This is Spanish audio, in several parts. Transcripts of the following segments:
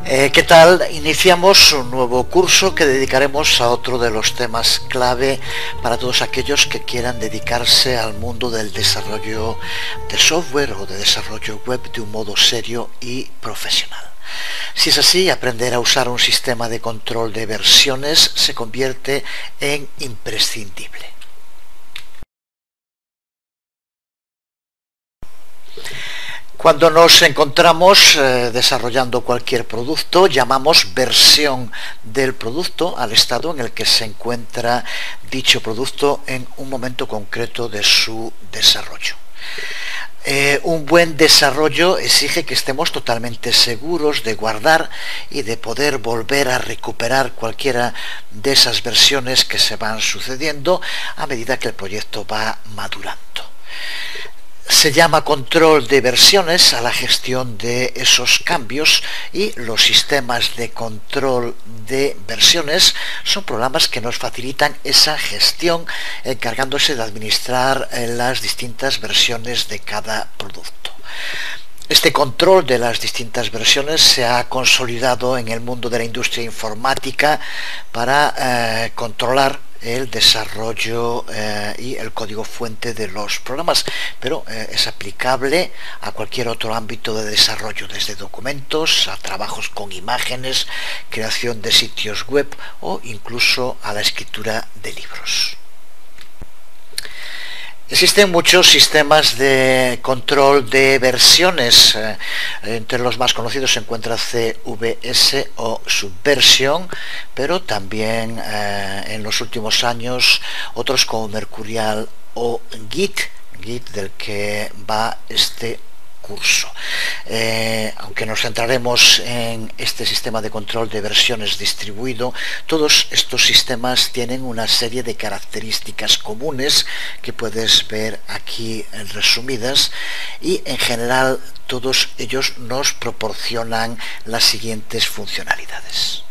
¿Qué tal? Iniciamos un nuevo curso que dedicaremos a otro de los temas clave para todos aquellos que quieran dedicarse al mundo del desarrollo de software o de desarrollo web de un modo serio y profesional. Si es así, aprender a usar un sistema de control de versiones se convierte en imprescindible. Cuando nos encontramos desarrollando cualquier producto, llamamos versión del producto al estado en el que se encuentra dicho producto en un momento concreto de su desarrollo. Un buen desarrollo exige que estemos totalmente seguros de guardar y de poder volver a recuperar cualquiera de esas versiones que se van sucediendo a medida que el proyecto va madurando. Se llama control de versiones a la gestión de esos cambios, y los sistemas de control de versiones son programas que nos facilitan esa gestión, encargándose de administrar las distintas versiones de cada producto. Este control de las distintas versiones se ha consolidado en el mundo de la industria informática para controlar el desarrollo y el código fuente de los programas, pero es aplicable a cualquier otro ámbito de desarrollo, desde documentos a trabajos con imágenes, creación de sitios web o incluso a la escritura de libros. Existen muchos sistemas de control de versiones. Entre los más conocidos se encuentra CVS o Subversion, pero también en los últimos años otros como Mercurial o Git, del que va este curso. Aunque nos centraremos en este sistema de control de versiones distribuido, todos estos sistemas tienen una serie de características comunes que puedes ver aquí resumidas, y en general todos ellos nos proporcionan las siguientes funcionalidades.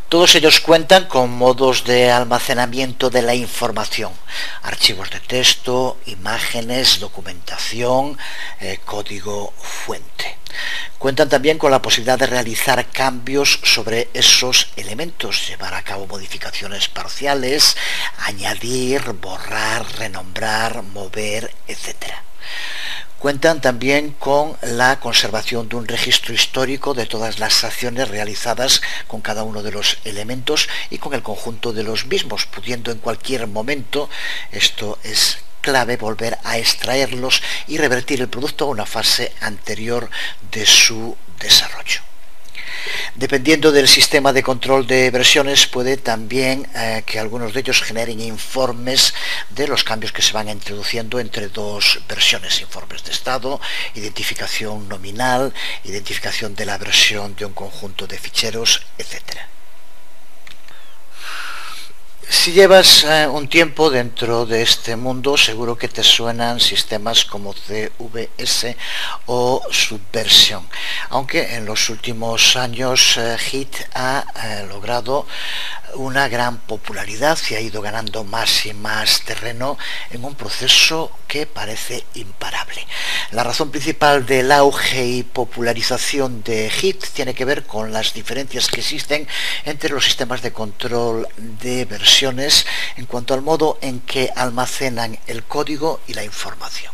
Todos ellos cuentan con modos de almacenamiento de la información, archivos de texto, imágenes, documentación, código fuente. Cuentan también con la posibilidad de realizar cambios sobre esos elementos, llevar a cabo modificaciones parciales, añadir, borrar, renombrar, mover, etc. Cuentan también con la conservación de un registro histórico de todas las acciones realizadas con cada uno de los elementos y con el conjunto de los mismos, pudiendo en cualquier momento, esto es clave, volver a extraerlos y revertir el producto a una fase anterior de su desarrollo. Dependiendo del sistema de control de versiones, puede también que algunos de ellos generen informes de los cambios que se van introduciendo entre dos versiones, informes de estado, identificación nominal, identificación de la versión de un conjunto de ficheros, etc. Si llevas un tiempo dentro de este mundo, seguro que te suenan sistemas como CVS o Subversion, aunque en los últimos años Git ha logrado una gran popularidad y ha ido ganando más y más terreno en un proceso que parece imparable. La razón principal del auge y popularización de Git tiene que ver con las diferencias que existen entre los sistemas de control de versiones en cuanto al modo en que almacenan el código y la información.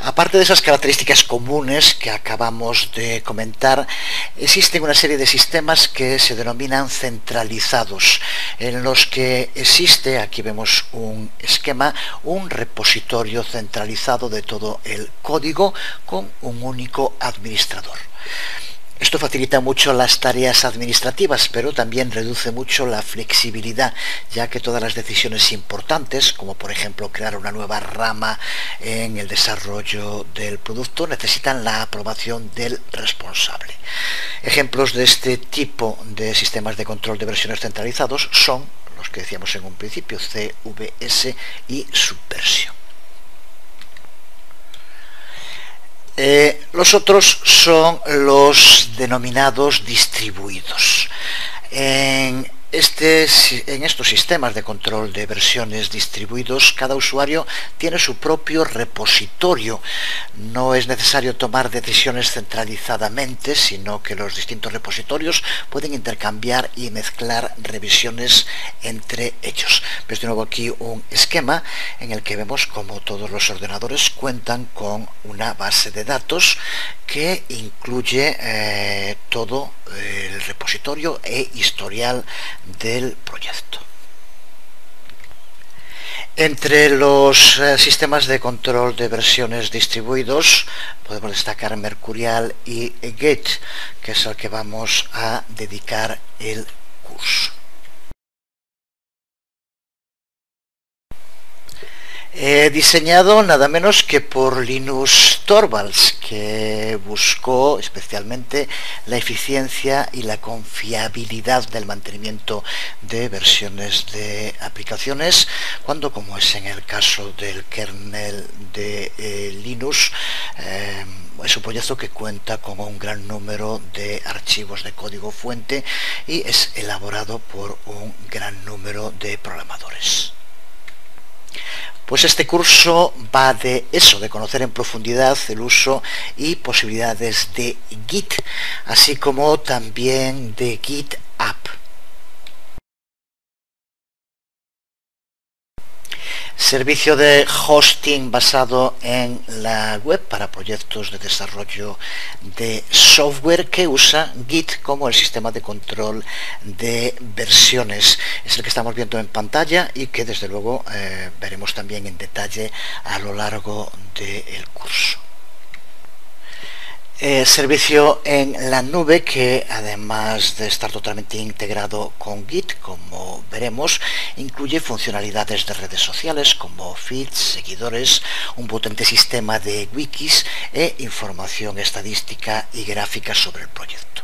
Aparte de esas características comunes que acabamos de comentar, existen una serie de sistemas que se denominan centralizados, en los que existe, aquí vemos un esquema, un repositorio centralizado de todo el código con un único administrador. Esto facilita mucho las tareas administrativas, pero también reduce mucho la flexibilidad, ya que todas las decisiones importantes, como por ejemplo crear una nueva rama en el desarrollo del producto, necesitan la aprobación del responsable. Ejemplos de este tipo de sistemas de control de versiones centralizados son los que decíamos en un principio, CVS y Subversion. Los otros son los denominados distribuidos. En En estos sistemas de control de versiones distribuidos, cada usuario tiene su propio repositorio. No es necesario tomar decisiones centralizadamente, sino que los distintos repositorios pueden intercambiar y mezclar revisiones entre ellos. Ves de nuevo aquí un esquema en el que vemos cómo todos los ordenadores cuentan con una base de datos que incluye todo el repositorio e historial del proyecto. Entre los sistemas de control de versiones distribuidos podemos destacar Mercurial y Git, que es al que vamos a dedicar el curso. Diseñado nada menos que por Linus Torvalds, que buscó especialmente la eficiencia y la confiabilidad del mantenimiento de versiones de aplicaciones, cuando, como es en el caso del kernel de Linux, es un proyecto que cuenta con un gran número de archivos de código fuente y es elaborado por un gran número de programadores. Pues este curso va de eso, de conocer en profundidad el uso y posibilidades de Git, así como también de GitHub. Servicio de hosting basado en la web para proyectos de desarrollo de software que usa Git como el sistema de control de versiones. Es el que estamos viendo en pantalla y que desde luego veremos también en detalle a lo largo del curso. Servicio en la nube que, además de estar totalmente integrado con Git, como veremos, incluye funcionalidades de redes sociales como feeds, seguidores, un potente sistema de wikis e información estadística y gráfica sobre el proyecto.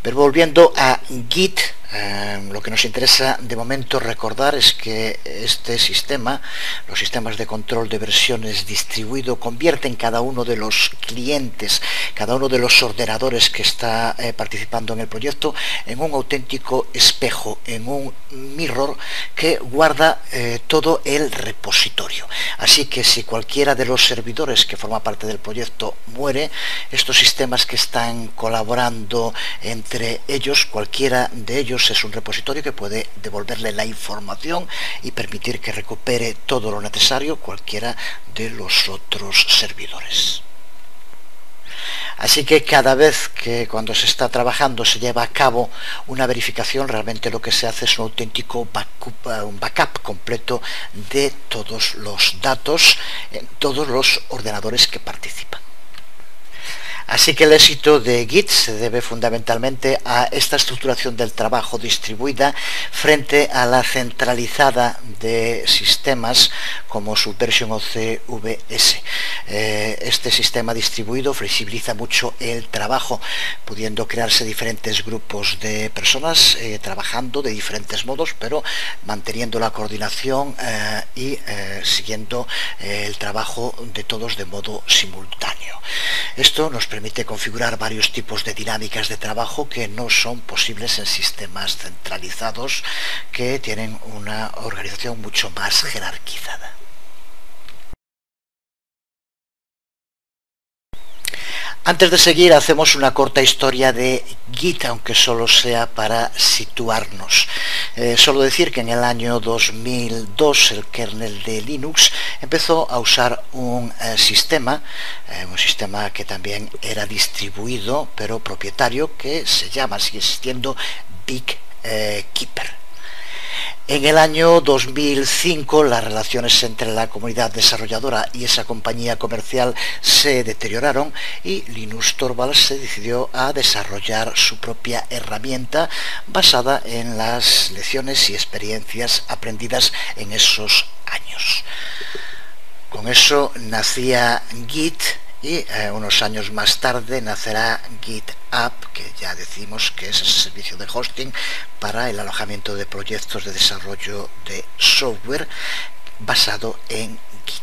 Pero volviendo a Git, lo que nos interesa de momento recordar es que este sistema, los sistemas de control de versiones distribuido, convierten cada uno de los clientes, cada uno de los ordenadores que está participando en el proyecto en un auténtico espejo, en un mirror que guarda todo el repositorio. Así que si cualquiera de los servidores que forma parte del proyecto muere, estos sistemas que están colaborando entre ellos, cualquiera de ellos es un repositorio que puede devolverle la información y permitir que recupere todo lo necesario cualquiera de los otros servidores. Así que cada vez que cuando se está trabajando se lleva a cabo una verificación, realmente lo que se hace es un auténtico backup completo de todos los datos en todos los ordenadores que participan. Así que el éxito de Git se debe fundamentalmente a esta estructuración del trabajo distribuida frente a la centralizada de sistemas como Subversion o CVS. Este sistema distribuido flexibiliza mucho el trabajo, pudiendo crearse diferentes grupos de personas trabajando de diferentes modos, pero manteniendo la coordinación y siguiendo el trabajo de todos de modo simultáneo. Esto nos permite configurar varios tipos de dinámicas de trabajo que no son posibles en sistemas centralizados que tienen una organización mucho más jerarquizada. Antes de seguir, hacemos una corta historia de Git, aunque solo sea para situarnos. Solo decir que en el año 2002 el kernel de Linux empezó a usar un sistema que también era distribuido, pero propietario, que se llama, sigue existiendo, BigKeeper. En el año 2005 las relaciones entre la comunidad desarrolladora y esa compañía comercial se deterioraron y Linus Torvalds se decidió a desarrollar su propia herramienta basada en las lecciones y experiencias aprendidas en esos años. Con eso nacía Git y unos años más tarde nacerá GitHub, que ya decimos que es ese servicio de hosting para el alojamiento de proyectos de desarrollo de software basado en Git.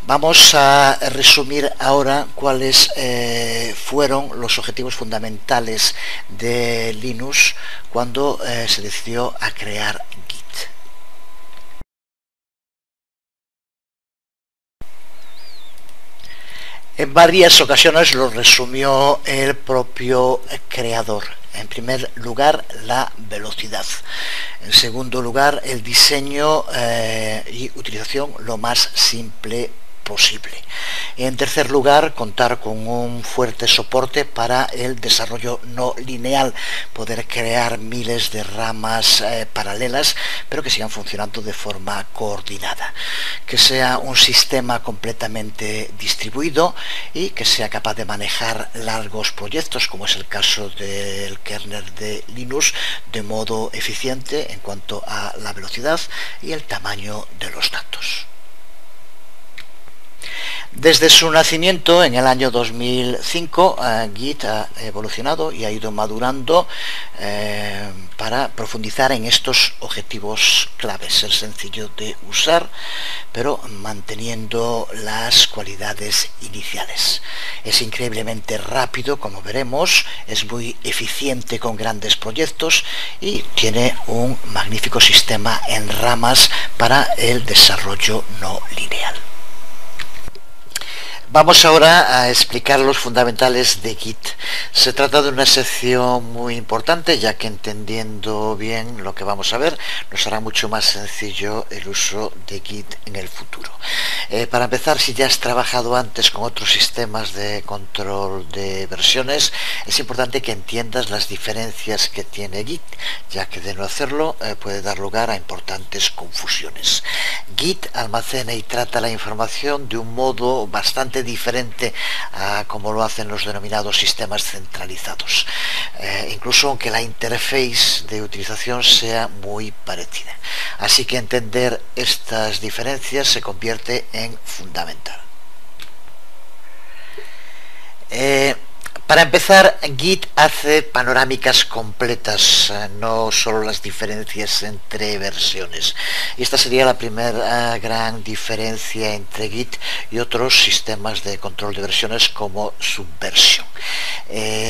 Vamos a resumir ahora cuáles fueron los objetivos fundamentales de Linux cuando se decidió a crear Git. En varias ocasiones lo resumió el propio creador. En primer lugar, la velocidad. En segundo lugar, el diseño y utilización lo más simple posible. En tercer lugar, contar con un fuerte soporte para el desarrollo no lineal, poder crear miles de ramas paralelas, pero que sigan funcionando de forma coordinada, que sea un sistema completamente distribuido y que sea capaz de manejar largos proyectos, como es el caso del kernel de Linux, de modo eficiente en cuanto a la velocidad y el tamaño de los datos. Desde su nacimiento en el año 2005, Git ha evolucionado y ha ido madurando para profundizar en estos objetivos claves, ser sencillo de usar, pero manteniendo las cualidades iniciales. Es increíblemente rápido, como veremos, es muy eficiente con grandes proyectos y tiene un magnífico sistema en ramas para el desarrollo no lineal. Vamos ahora a explicar los fundamentales de Git. Se trata de una sección muy importante, ya que entendiendo bien lo que vamos a ver, nos hará mucho más sencillo el uso de Git en el futuro. Para empezar, si ya has trabajado antes con otros sistemas de control de versiones, es importante que entiendas las diferencias que tiene Git, ya que de no hacerlo puede dar lugar a importantes confusiones. Git almacena y trata la información de un modo bastante diferente a como lo hacen los denominados sistemas centralizados, incluso aunque la interface de utilización sea muy parecida. Así que entender estas diferencias se convierte en fundamental. Para empezar, Git hace panorámicas completas, no solo las diferencias entre versiones. Y esta sería la primera gran diferencia entre Git y otros sistemas de control de versiones como Subversion.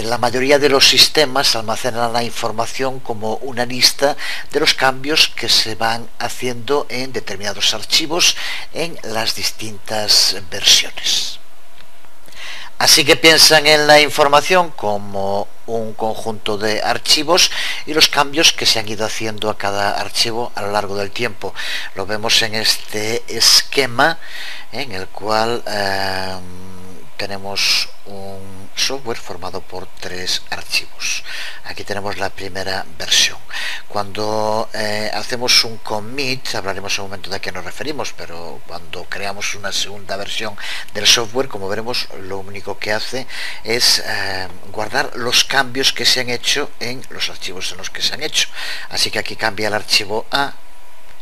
La mayoría de los sistemas almacenan la información como una lista de los cambios que se van haciendo en determinados archivos en las distintas versiones. Así que piensan en la información como un conjunto de archivos y los cambios que se han ido haciendo a cada archivo a lo largo del tiempo. Lo vemos en este esquema en el cual tenemos un software formado por 3 archivos. Aquí tenemos la primera versión. Cuando hacemos un commit, hablaremos un momento de a qué nos referimos, pero cuando creamos una segunda versión del software, como veremos, lo único que hace es guardar los cambios que se han hecho en los archivos en los que se han hecho. Así que aquí cambia el archivo A,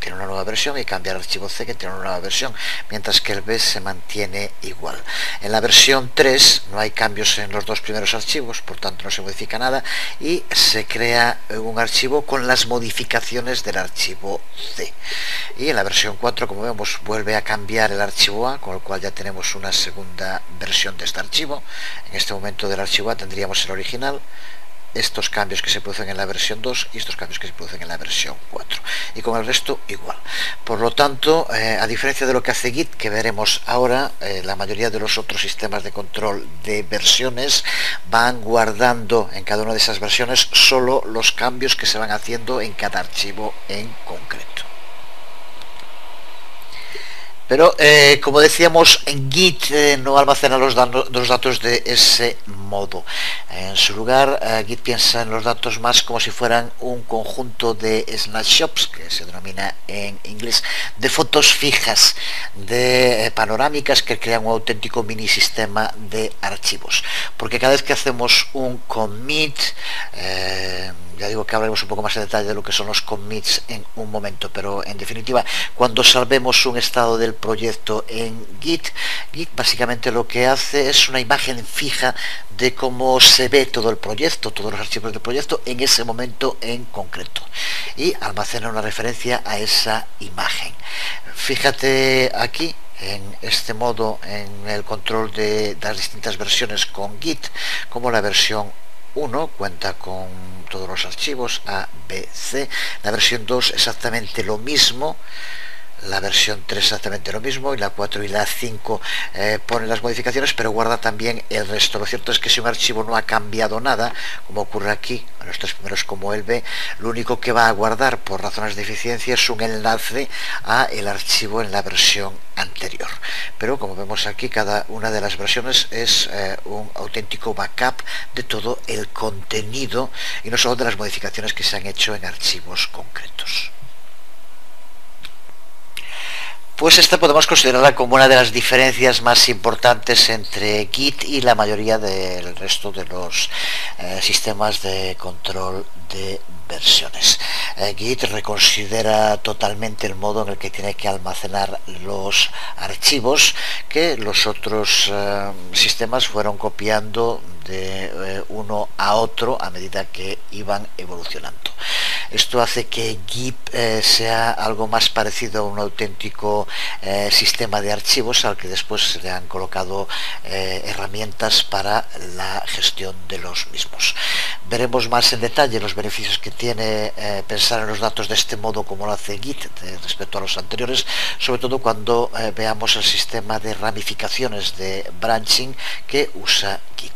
tiene una nueva versión, y cambia el archivo C, que tiene una nueva versión, mientras que el B se mantiene igual. En la versión 3 no hay cambios en los 2 primeros archivos, por tanto no se modifica nada, y se crea un archivo con las modificaciones del archivo C. Y en la versión 4, como vemos, vuelve a cambiar el archivo A, con lo cual ya tenemos una segunda versión de este archivo. En este momento del archivo A tendríamos el original, estos cambios que se producen en la versión 2 y estos cambios que se producen en la versión 4, y con el resto igual. Por lo tanto, a diferencia de lo que hace Git, que veremos ahora, la mayoría de los otros sistemas de control de versiones van guardando en cada una de esas versiones solo los cambios que se van haciendo en cada archivo en concreto. Pero, como decíamos, en Git no almacena los datos de ese modo. En su lugar, Git piensa en los datos más como si fueran un conjunto de snapshots, que se denomina en inglés, de fotos fijas, de panorámicas que crean un auténtico mini sistema de archivos. Porque cada vez que hacemos un commit, ya digo que hablaremos un poco más en detalle de lo que son los commits en un momento, pero en definitiva, cuando salvemos un estado del proyecto en Git básicamente lo que hace es una imagen fija de cómo se ve todo el proyecto, todos los archivos del proyecto en ese momento en concreto, y almacena una referencia a esa imagen. Fíjate aquí en este modo en el control de las distintas versiones con Git, como la versión 1 cuenta con todos los archivos A, B, C, la versión 2 exactamente lo mismo, la versión 3 exactamente lo mismo, y la 4 y la 5 ponen las modificaciones, pero guarda también el resto. Lo cierto es que si un archivo no ha cambiado nada, como ocurre aquí, en los tres primeros como él ve, lo único que va a guardar por razones de eficiencia es un enlace a el archivo en la versión anterior. Pero como vemos aquí, cada una de las versiones es un auténtico backup de todo el contenido y no solo de las modificaciones que se han hecho en archivos concretos. Pues esta podemos considerarla como una de las diferencias más importantes entre Git y la mayoría del resto de los sistemas de control de versiones. Git reconsidera totalmente el modo en el que tiene que almacenar los archivos que los otros sistemas fueron copiando de uno a otro a medida que iban evolucionando. Esto hace que Git sea algo más parecido a un auténtico sistema de archivos al que después se le han colocado herramientas para la gestión de los mismos. Veremos más en detalle los beneficios que tiene pensar en los datos de este modo como lo hace Git respecto a los anteriores, sobre todo cuando veamos el sistema de ramificaciones de branching que usa Git.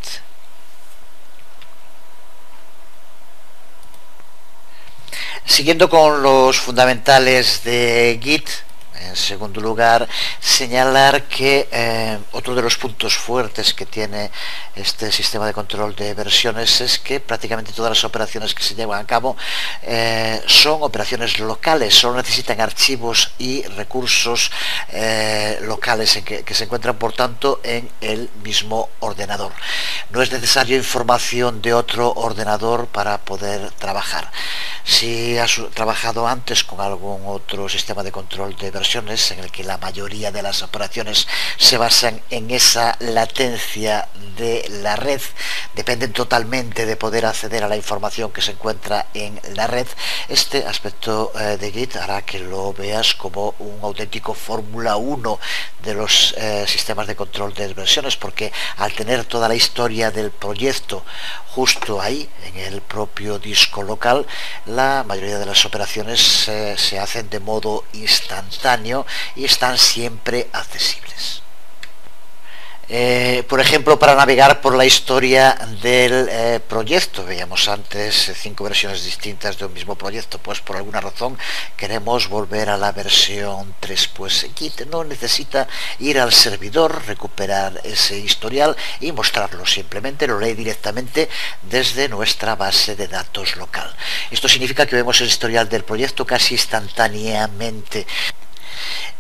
Siguiendo con los fundamentales de Git, en segundo lugar, señalar que otro de los puntos fuertes que tiene este sistema de control de versiones es que prácticamente todas las operaciones que se llevan a cabo son operaciones locales, solo necesitan archivos y recursos locales que se encuentran por tanto en el mismo ordenador. No es necesario información de otro ordenador para poder trabajar. Si has trabajado antes con algún otro sistema de control de versiones en el que la mayoría de las operaciones se basan en esa latencia de la red, dependen totalmente de poder acceder a la información que se encuentra en la red, este aspecto de Git hará que lo veas como un auténtico Fórmula 1 de los sistemas de control de versiones, porque al tener toda la historia del proyecto justo ahí, en el propio disco local, la mayoría de las operaciones se hacen de modo instantáneo y están siempre accesibles. Por ejemplo, para navegar por la historia del proyecto, veíamos antes 5 versiones distintas de un mismo proyecto, pues por alguna razón queremos volver a la versión 3, pues Git no necesita ir al servidor, recuperar ese historial y mostrarlo, simplemente lo lee directamente desde nuestra base de datos local. Esto significa que vemos el historial del proyecto casi instantáneamente.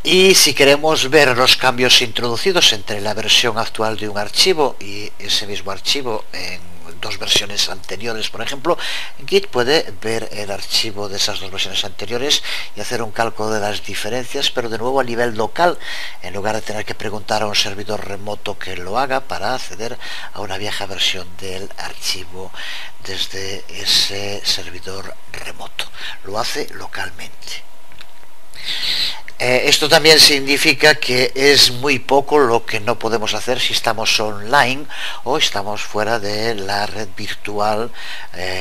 Y si queremos ver los cambios introducidos entre la versión actual de un archivo y ese mismo archivo en 2 versiones anteriores, por ejemplo, Git puede ver el archivo de esas 2 versiones anteriores y hacer un cálculo de las diferencias, pero de nuevo a nivel local, en lugar de tener que preguntar a un servidor remoto que lo haga para acceder a una vieja versión del archivo desde ese servidor remoto. Lo hace localmente. Esto también significa que es muy poco lo que no podemos hacer si estamos online o estamos fuera de la red virtual,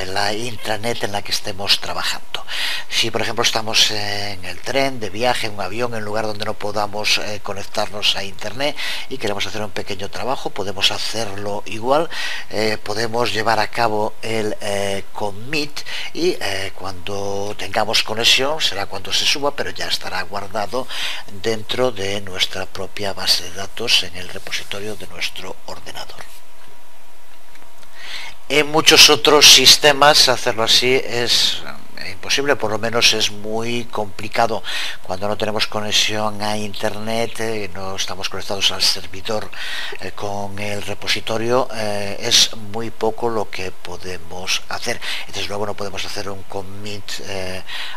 la intranet en la que estemos trabajando. Si por ejemplo estamos en el tren, de viaje, en un avión, en un lugar donde no podamos conectarnos a internet y queremos hacer un pequeño trabajo, podemos hacerlo igual, podemos llevar a cabo el commit y cuando tengamos conexión será cuando se suba, pero ya estará guardado dentro de nuestra propia base de datos en el repositorio de nuestro ordenador. En muchos otros sistemas hacerlo así es imposible, por lo menos es muy complicado cuando no tenemos conexión a internet, no estamos conectados al servidor con el repositorio, es muy poco lo que podemos hacer. Entonces luego no podemos hacer un commit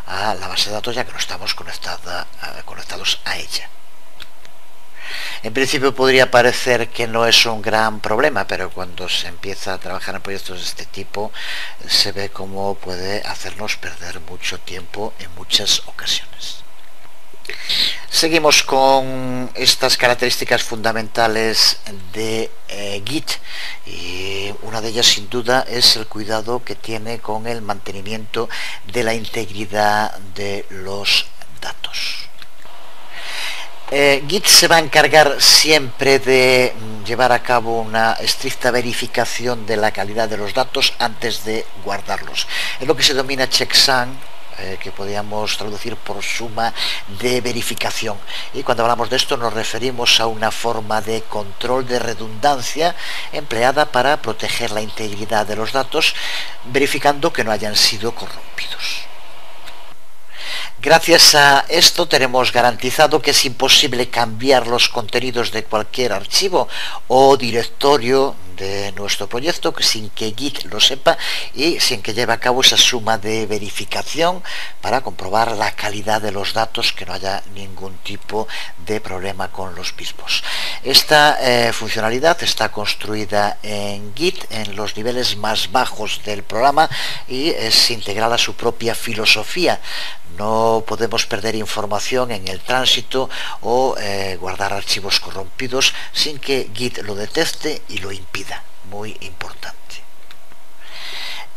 a la base de datos ya que no estamos conectados a ella. En principio podría parecer que no es un gran problema, pero cuando se empieza a trabajar en proyectos de este tipo se ve cómo puede hacernos perder mucho tiempo en muchas ocasiones. Seguimos con estas características fundamentales de Git, y una de ellas sin duda es el cuidado que tiene con el mantenimiento de la integridad de los datos. Git se va a encargar siempre de llevar a cabo una estricta verificación de la calidad de los datos antes de guardarlos. Es lo que se denomina checksum, que podríamos traducir por suma de verificación, y cuando hablamos de esto nos referimos a una forma de control de redundancia empleada para proteger la integridad de los datos, verificando que no hayan sido corrompidos. Gracias a esto tenemos garantizado que es imposible cambiar los contenidos de cualquier archivo o directorio de nuestro proyecto sin que Git lo sepa y sin que lleve a cabo esa suma de verificación para comprobar la calidad de los datos, que no haya ningún tipo de problema con los mismos. Esta funcionalidad está construida en Git en los niveles más bajos del programa y es integral a su propia filosofía. No podemos perder información en el tránsito o guardar archivos corrompidos sin que Git lo detecte y lo impida. Muy importante.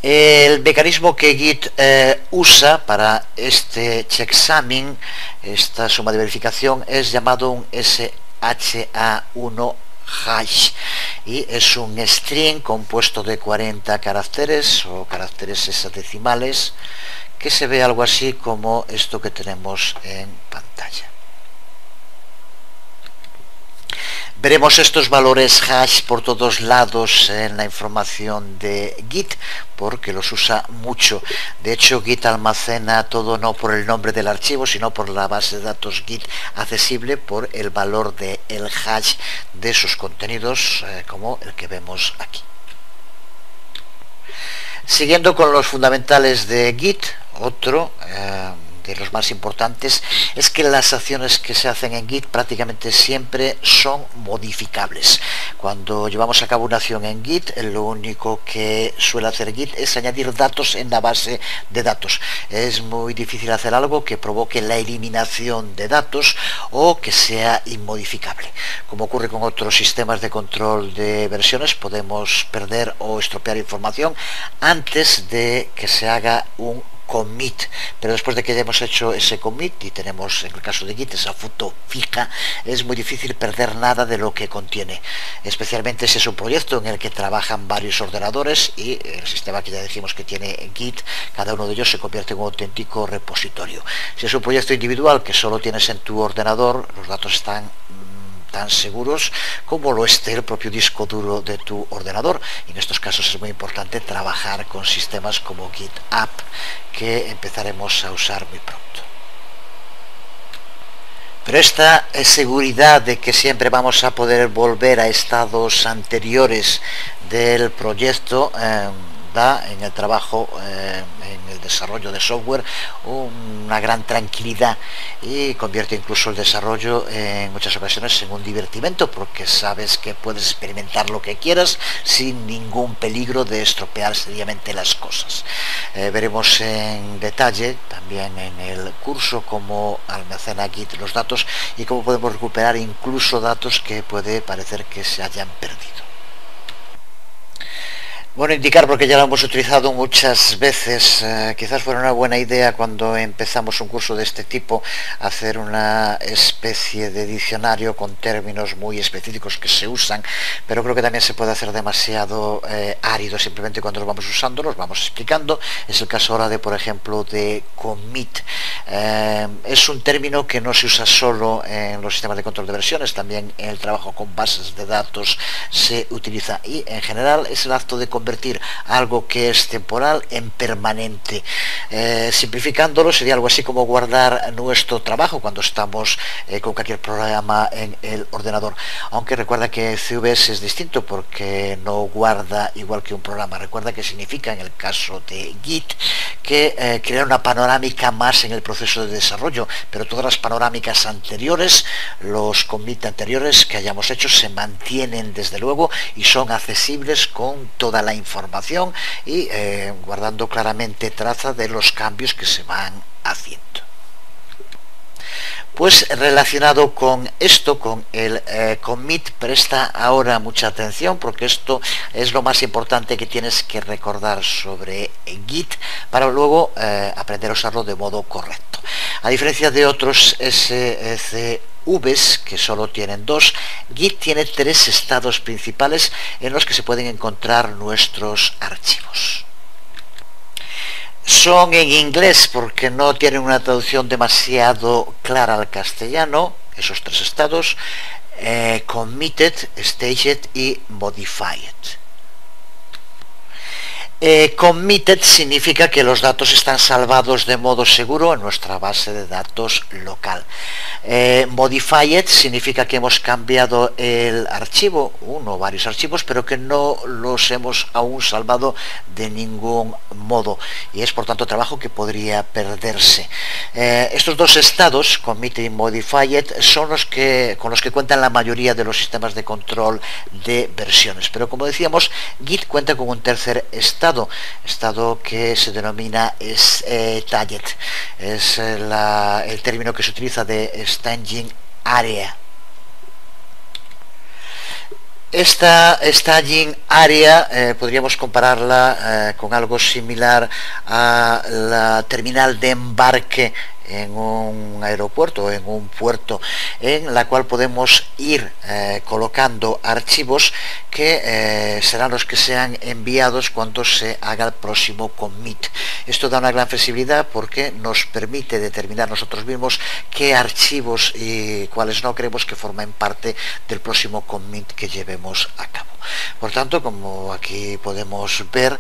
El mecanismo que Git usa para este checksumming, esta suma de verificación, es llamado un SHA-1 hash, y es un string compuesto de 40 caracteres o caracteres hexadecimales, que se ve algo así como esto que tenemos en pantalla. Veremos estos valores hash por todos lados en la información de Git, porque los usa mucho. De hecho, Git almacena todo no por el nombre del archivo, sino por la base de datos Git accesible, por el valor del hash de sus contenidos, como el que vemos aquí. Siguiendo con los fundamentales de Git, otro de los más importantes es que las acciones que se hacen en Git prácticamente siempre son modificables. Cuando llevamos a cabo una acción en Git, lo único que suele hacer Git es añadir datos en la base de datos. Es muy difícil hacer algo que provoque la eliminación de datos o que sea inmodificable. Como ocurre con otros sistemas de control de versiones, podemos perder o estropear información antes de que se haga un commit, pero después de que hayamos hecho ese commit y tenemos en el caso de Git esa foto fija, es muy difícil perder nada de lo que contiene, especialmente si es un proyecto en el que trabajan varios ordenadores y el sistema que ya dijimos que tiene Git, cada uno de ellos se convierte en un auténtico repositorio. Si es un proyecto individual que solo tienes en tu ordenador, los datos están tan seguros como lo esté el propio disco duro de tu ordenador, y en estos casos es muy importante trabajar con sistemas como GitHub, que empezaremos a usar muy pronto. Pero esta seguridad de que siempre vamos a poder volver a estados anteriores del proyecto da en el trabajo, en el desarrollo de software, una gran tranquilidad, y convierte incluso el desarrollo en muchas ocasiones en un divertimento, porque sabes que puedes experimentar lo que quieras sin ningún peligro de estropear seriamente las cosas. Veremos en detalle también en el curso cómo almacena Git los datos y cómo podemos recuperar incluso datos que puede parecer que se hayan perdido. Bueno, indicar, porque ya lo hemos utilizado muchas veces, quizás fuera una buena idea cuando empezamos un curso de este tipo hacer una especie de diccionario con términos muy específicos que se usan, pero creo que también se puede hacer demasiado árido. Simplemente cuando los vamos usando los vamos explicando. Es el caso ahora de, por ejemplo, de commit. Es un término que no se usa solo en los sistemas de control de versiones, también en el trabajo con bases de datos se utiliza, y en general es el acto de convertir algo que es temporal en permanente. Simplificándolo, sería algo así como guardar nuestro trabajo cuando estamos con cualquier programa en el ordenador, aunque recuerda que CVS es distinto porque no guarda igual que un programa. Recuerda que significa, en el caso de Git, que crear una panorámica más en el proceso de desarrollo, pero todas las panorámicas anteriores, los commit anteriores que hayamos hecho, se mantienen desde luego y son accesibles con toda la información y guardando claramente traza de los cambios que se van haciendo. Pues relacionado con esto, con el commit, presta ahora mucha atención porque esto es lo más importante que tienes que recordar sobre Git para luego aprender a usarlo de modo correcto. A diferencia de otros SCVs que solo tienen dos, Git tiene tres estados principales en los que se pueden encontrar nuestros archivos. Son en inglés porque no tienen una traducción demasiado clara al castellano, esos tres estados, committed, staged y modified. Committed significa que los datos están salvados de modo seguro en nuestra base de datos local. Modified significa que hemos cambiado el archivo, uno o varios archivos, pero que no los hemos aún salvado de ningún modo y es por tanto trabajo que podría perderse. Estos dos estados, committed y modified, son con los que cuentan la mayoría de los sistemas de control de versiones, pero como decíamos, Git cuenta con un tercer estado que se denomina staged. Es el término que se utiliza de staging area. Esta staging area podríamos compararla con algo similar a la terminal de embarque en un aeropuerto o en un puerto, en la cual podemos ir colocando archivos que serán los que sean enviados cuando se haga el próximo commit. Esto da una gran flexibilidad porque nos permite determinar nosotros mismos qué archivos y cuáles no queremos que formen parte del próximo commit que llevemos a cabo. Por tanto, como aquí podemos ver,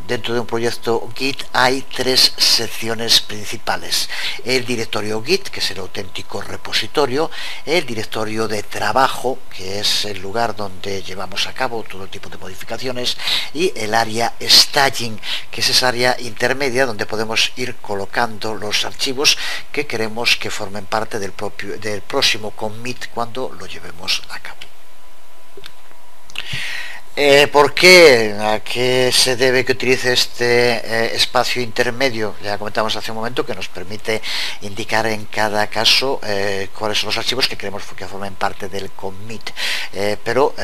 dentro de un proyecto Git hay tres secciones principales: el directorio Git, que es el auténtico repositorio; el directorio de trabajo, que es el lugar donde llevamos a cabo todo tipo de modificaciones; y el área staging, que es esa área intermedia donde podemos ir colocando los archivos que queremos que formen parte del próximo commit cuando lo llevemos a cabo. ¿Por qué? ¿A qué se debe que utilice este espacio intermedio? Ya comentamos hace un momento que nos permite indicar en cada caso cuáles son los archivos que queremos que formen parte del commit. Pero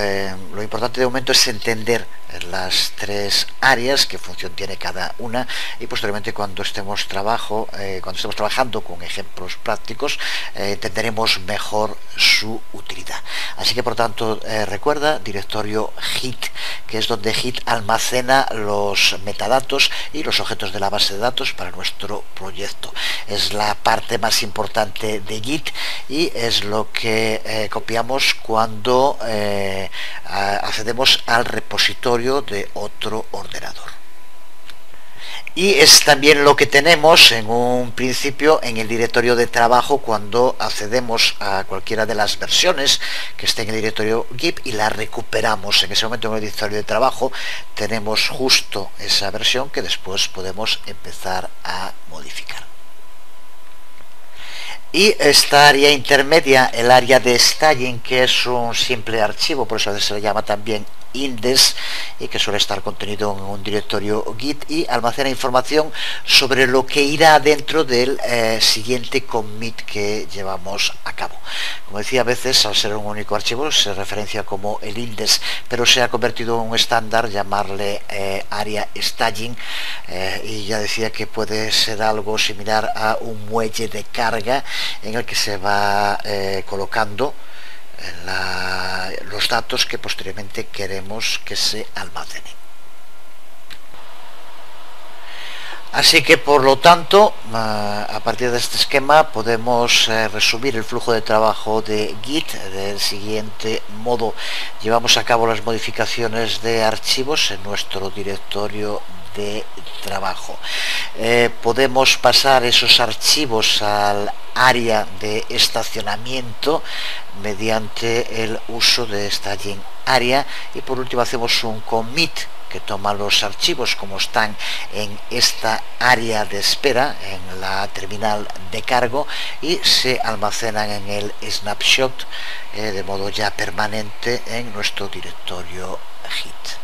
lo importante de momento es entender las tres áreas, qué función tiene cada una, y posteriormente cuando estemos trabajando con ejemplos prácticos entenderemos mejor su utilidad. Así que por tanto recuerda directorio Git, que es donde Git almacena los metadatos y los objetos de la base de datos para nuestro proyecto. Es la parte más importante de Git y es lo que copiamos cuando accedemos al repositorio de otro ordenador. Y es también lo que tenemos en un principio en el directorio de trabajo cuando accedemos a cualquiera de las versiones que esté en el directorio Git y la recuperamos. En ese momento en el directorio de trabajo tenemos justo esa versión que después podemos empezar a modificar. Y esta área intermedia, el área de staging, que es un simple archivo, por eso se le llama también index, y que suele estar contenido en un directorio Git y almacena información sobre lo que irá dentro del siguiente commit que llevamos a cabo. Como decía, a veces al ser un único archivo se referencia como el index, pero se ha convertido en un estándar llamarle área staging, y ya decía que puede ser algo similar a un muelle de carga en el que se va colocando los datos que posteriormente queremos que se almacenen. Así que por lo tanto, a partir de este esquema podemos resumir el flujo de trabajo de Git del siguiente modo: llevamos a cabo las modificaciones de archivos en nuestro directorio de trabajo. Podemos pasar esos archivos al área de estacionamiento mediante el uso de staging area, y por último hacemos un commit que toma los archivos como están en esta área de espera en la terminal de cargo y se almacenan en el snapshot de modo ya permanente en nuestro directorio Git.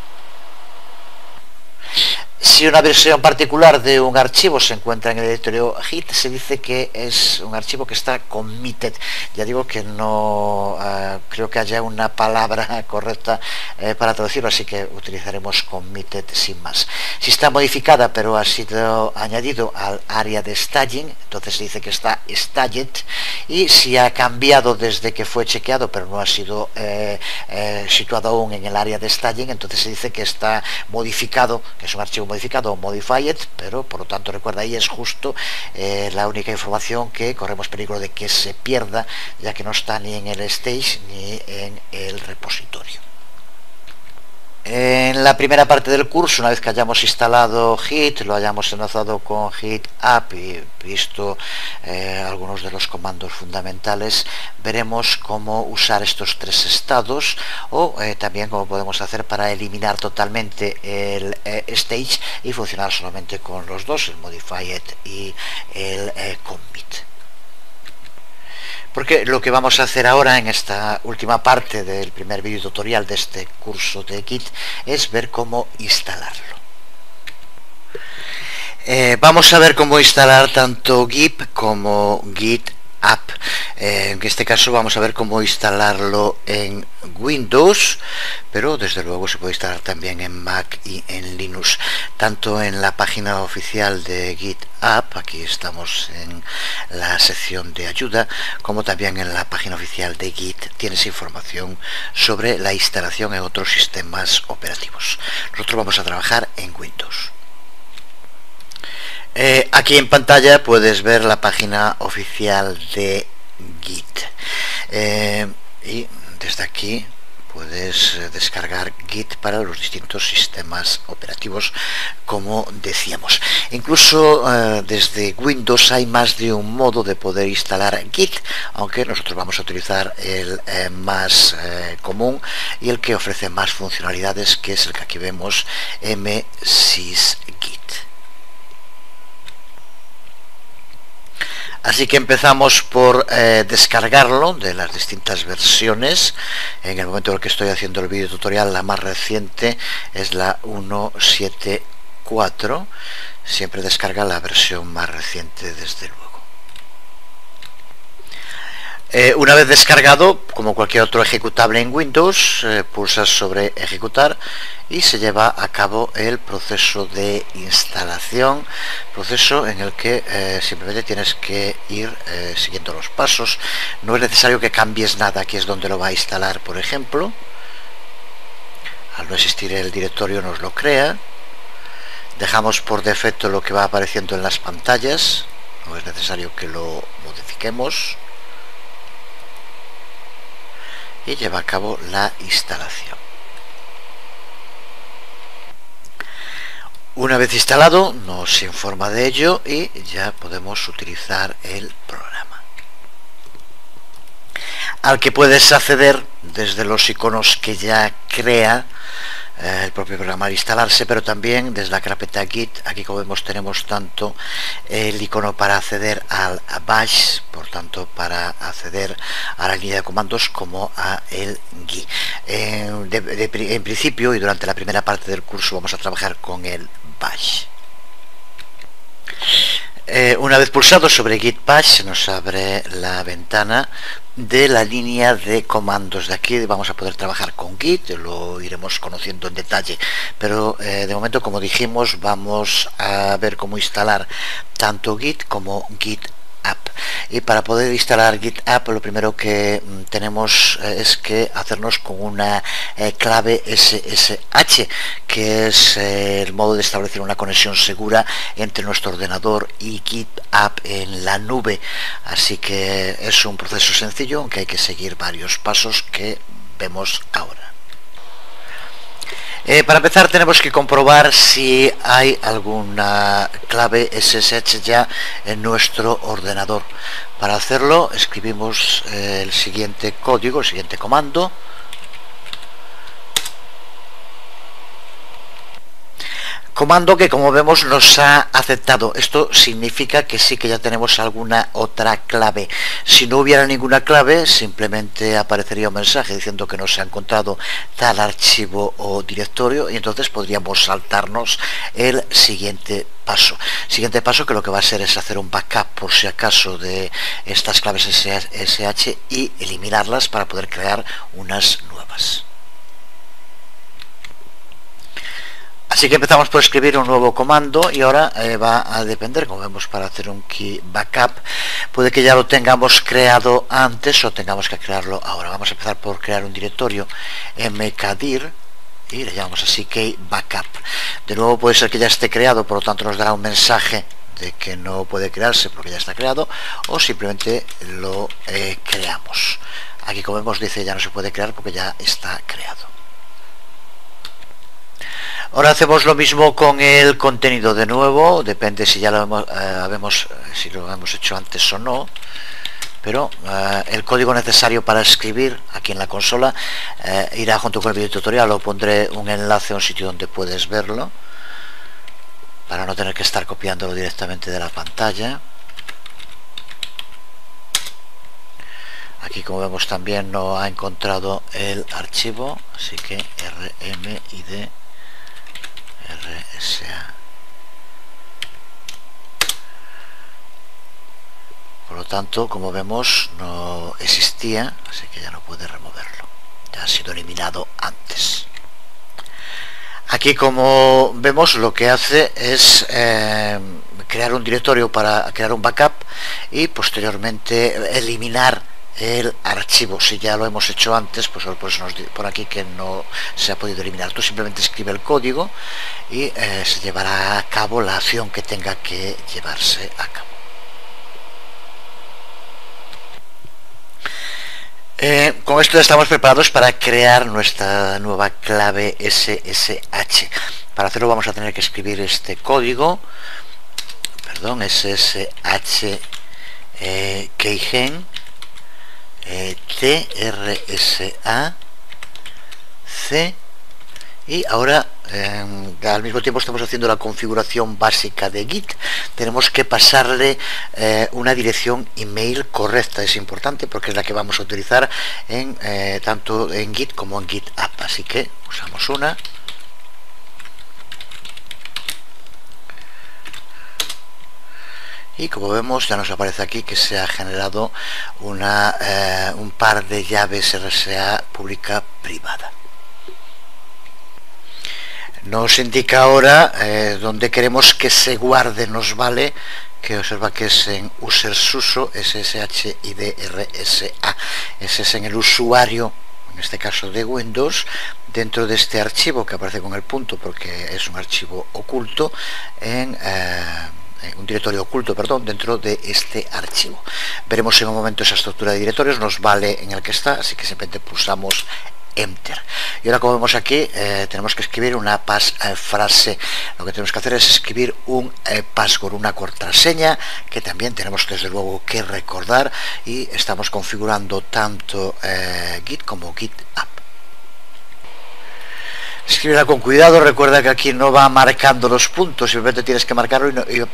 Si una versión particular de un archivo se encuentra en el directorio Git, se dice que es un archivo que está committed. Ya digo que no creo que haya una palabra correcta para traducirlo, así que utilizaremos committed sin más. Si está modificada pero ha sido añadido al área de staging, entonces se dice que está staged. Y si ha cambiado desde que fue chequeado pero no ha sido situado aún en el área de staging, entonces se dice que está modificado, que es un archivo modificado o modified, pero por lo tanto recuerda, ahí es justo la única información que corremos peligro de que se pierda, ya que no está ni en el stage ni en el repositorio. En la primera parte del curso, una vez que hayamos instalado Git, lo hayamos enlazado con Git App y visto algunos de los comandos fundamentales, veremos cómo usar estos tres estados o también cómo podemos hacer para eliminar totalmente el stage y funcionar solamente con los dos, el modified y el commit. Porque lo que vamos a hacer ahora en esta última parte del primer vídeo tutorial de este curso de Git es ver cómo instalarlo. Vamos a ver cómo instalar tanto Git como Git App. En este caso vamos a ver cómo instalarlo en Windows, pero desde luego se puede instalar también en Mac y en Linux, tanto en la página oficial de Git App, aquí estamos en la sección de ayuda, como también en la página oficial de Git tienes información sobre la instalación en otros sistemas operativos. Nosotros vamos a trabajar en Windows. Aquí en pantalla puedes ver la página oficial de Git y desde aquí puedes descargar Git para los distintos sistemas operativos, como decíamos. Incluso desde Windows hay más de un modo de poder instalar Git, aunque nosotros vamos a utilizar el más común y el que ofrece más funcionalidades, que es el que aquí vemos, msysgit. Así que empezamos por descargarlo de las distintas versiones. En el momento en el que estoy haciendo el vídeo tutorial, la más reciente es la 1.7.4. Siempre descarga la versión más reciente, desde luego. Una vez descargado, como cualquier otro ejecutable en Windows, pulsas sobre ejecutar y se lleva a cabo el proceso de instalación, proceso en el que simplemente tienes que ir siguiendo los pasos. No es necesario que cambies nada, aquí es donde lo va a instalar, por ejemplo. Al no existir el directorio nos lo crea. Dejamos por defecto lo que va apareciendo en las pantallas, no es necesario que lo modifiquemos. Y lleva a cabo la instalación. Una vez instalado, nos informa de ello y ya podemos utilizar el programa, al que puedes acceder desde los iconos que ya crea el propio programa al instalarse, pero también desde la carpeta Git. Aquí, como vemos, tenemos tanto el icono para acceder al bash, por tanto para acceder a la línea de comandos, como a el GUI. En principio y durante la primera parte del curso vamos a trabajar con el bash. Una vez pulsado sobre Git bash, nos abre la ventana de la línea de comandos. De aquí vamos a poder trabajar con Git, lo iremos conociendo en detalle, pero de momento, como dijimos, vamos a ver cómo instalar tanto Git como Git App. Y para poder instalar Git App, lo primero que tenemos es que hacernos con una clave SSH, que es el modo de establecer una conexión segura entre nuestro ordenador y Git App en la nube. Así que es un proceso sencillo, aunque hay que seguir varios pasos que vemos ahora. Para empezar, tenemos que comprobar si hay alguna clave SSH ya en nuestro ordenador. Para hacerlo, escribimos el siguiente código, el siguiente comando. Comando que, como vemos, nos ha aceptado. Esto significa que sí que ya tenemos alguna otra clave. Si no hubiera ninguna clave, simplemente aparecería un mensaje diciendo que no se ha encontrado tal archivo o directorio, y entonces podríamos saltarnos el siguiente paso. Siguiente paso, que lo que va a hacer es hacer un backup por si acaso de estas claves SSH y eliminarlas para poder crear unas nuevas. Así que empezamos por escribir un nuevo comando, y ahora va a depender, como vemos, para hacer un key backup puede que ya lo tengamos creado antes o tengamos que crearlo ahora. Vamos a empezar por crear un directorio mkdir y le llamamos así key backup. De nuevo puede ser que ya esté creado, por lo tanto nos dará un mensaje de que no puede crearse porque ya está creado, o simplemente lo creamos. Aquí, como vemos, dice ya no se puede crear porque ya está creado. Ahora hacemos lo mismo con el contenido. De nuevo, depende si ya lo hemos hecho antes o no, pero el código necesario para escribir aquí en la consola irá junto con el video tutorial. Lo pondré un enlace a un sitio donde puedes verlo para no tener que estar copiándolo directamente de la pantalla. Aquí, como vemos, también no ha encontrado el archivo, así que rmid RSA. Por lo tanto, como vemos, no existía, así que ya no puede removerlo, ya ha sido eliminado antes. Aquí, como vemos, lo que hace es crear un directorio para crear un backup y posteriormente eliminar el archivo. Si ya lo hemos hecho antes, pues nos por aquí que no se ha podido eliminar. Tú simplemente escribe el código y se llevará a cabo la acción que tenga que llevarse a cabo. Con esto ya estamos preparados para crear nuestra nueva clave SSH. Para hacerlo vamos a tener que escribir este código, SSH keygen TRSA C, y ahora al mismo tiempo estamos haciendo la configuración básica de Git. Tenemos que pasarle una dirección email correcta. Es importante porque es la que vamos a utilizar tanto en Git como en GitHub. Así que usamos una. Y como vemos, ya nos aparece aquí que se ha generado un par de llaves RSA pública privada. Nos indica ahora donde queremos que se guarde. Nos vale que observa que es en user suso ssh id rsa. Ese es en el usuario, en este caso de Windows, dentro de este archivo que aparece con el punto porque es un archivo oculto un directorio oculto, dentro de este archivo. Veremos en un momento esa estructura de directorios. Nos vale en el que está, así que simplemente pulsamos Enter. Y ahora, como vemos aquí, tenemos que escribir una frase. Lo que tenemos que hacer es escribir un password, una contraseña, que también tenemos desde luego que recordar, y estamos configurando tanto Git como GitHub. Escríbela con cuidado, recuerda que aquí no va marcando los puntos, simplemente tienes que marcarlo y